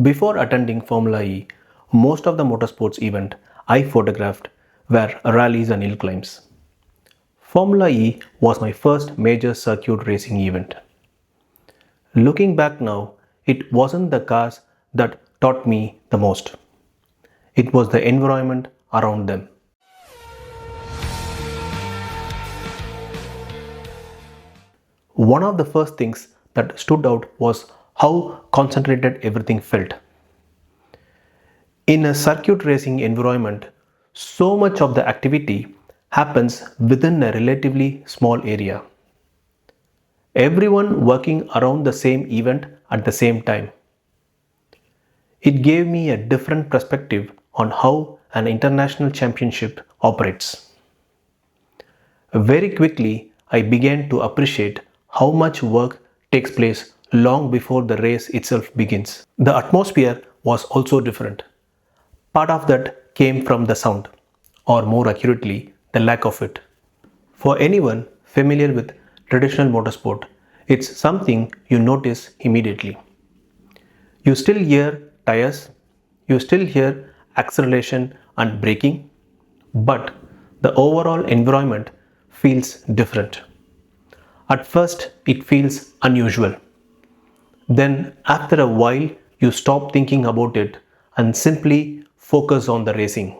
Before attending Formula E, most of the motorsports event I photographed were rallies and hill climbs. Formula E was my first major circuit racing event. Looking back now, it wasn't the cars that taught me the most. It was the environment around them. One of the first things that stood out was how concentrated everything felt. In a circuit racing environment, so much of the activity happens within a relatively small area. Everyone working around the same event at the same time. It gave me a different perspective on how an international championship operates. Very quickly, I began to appreciate how much work takes place long before the race itself begins. The atmosphere was also different. Part of that came from the sound, or more accurately, the lack of it. For anyone familiar with traditional motorsport, it's something you notice immediately. You still hear tires, you still hear acceleration and braking, but the overall environment feels different. At first, it feels unusual. Then, after a while, you stop thinking about it and simply focus on the racing.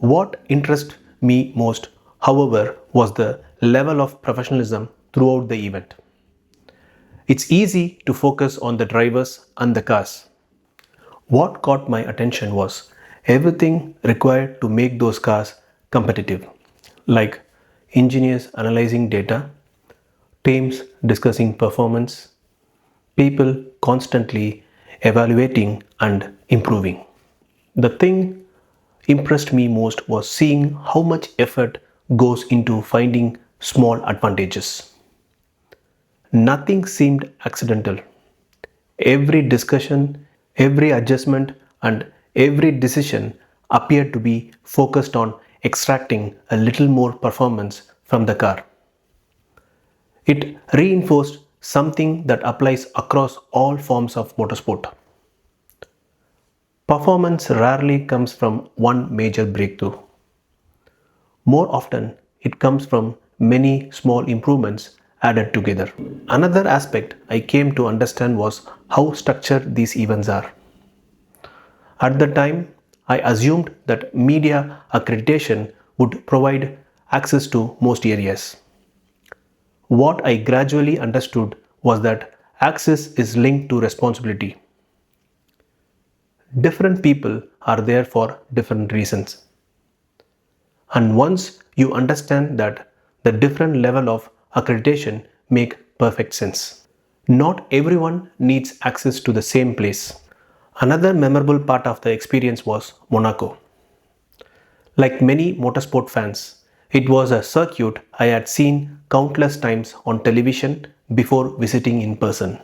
What interested me most, however, was the level of professionalism throughout the event. It's easy to focus on the drivers and the cars. What caught my attention was everything required to make those cars competitive, like engineers analyzing data, teams discussing performance, people constantly evaluating and improving. The thing impressed me most was seeing how much effort goes into finding small advantages. Nothing seemed accidental. Every discussion, every adjustment, and every decision appeared to be focused on extracting a little more performance from the car. It reinforced something that applies across all forms of motorsport. Performance rarely comes from one major breakthrough. More often, it comes from many small improvements added together. Another aspect I came to understand was how structured these events are. At the time, I assumed that media accreditation would provide access to most areas. What I gradually understood was that access is linked to responsibility. Different people are there for different reasons. And once you understand that, the different level of accreditation make perfect sense. Not everyone needs access to the same place. Another memorable part of the experience was Monaco. Like many motorsport fans, it was a circuit I had seen countless times on television before visiting in person.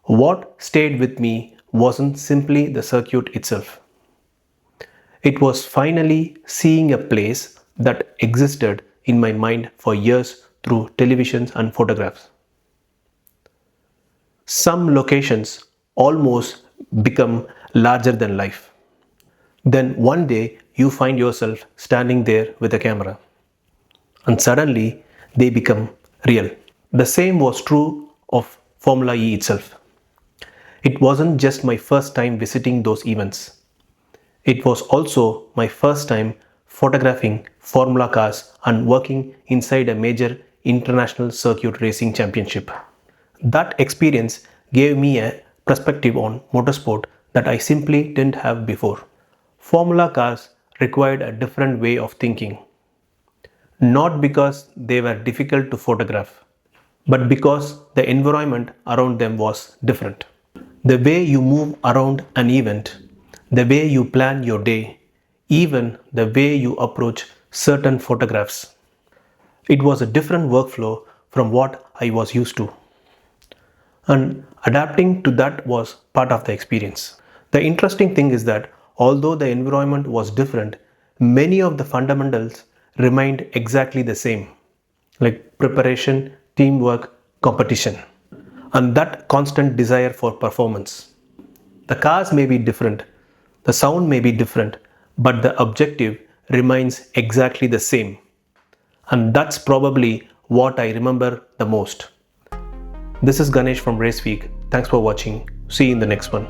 What stayed with me wasn't simply the circuit itself. It was finally seeing a place that existed in my mind for years through televisions and photographs. Some locations almost become larger than life. Then one day you find yourself standing there with a camera, and suddenly they become real. The same was true of Formula E itself. It wasn't just my first time visiting those events. It was also my first time photographing Formula cars and working inside a major international circuit racing championship. That experience gave me a perspective on motorsport that I simply didn't have before. Formula cars required a different way of thinking, not because they were difficult to photograph, but because the environment around them was different. The way you move around an event, the way you plan your day, even the way you approach certain photographs. It was a different workflow from what I was used to. And adapting to that was part of the experience. The interesting thing is that although the environment was different, many of the fundamentals remained exactly the same, like preparation, teamwork, competition, and that constant desire for performance. The cars may be different, the sound may be different, but the objective remains exactly the same. And that's probably what I remember the most. This is Ganesh from Raceweek. Thanks for watching. See you in the next one.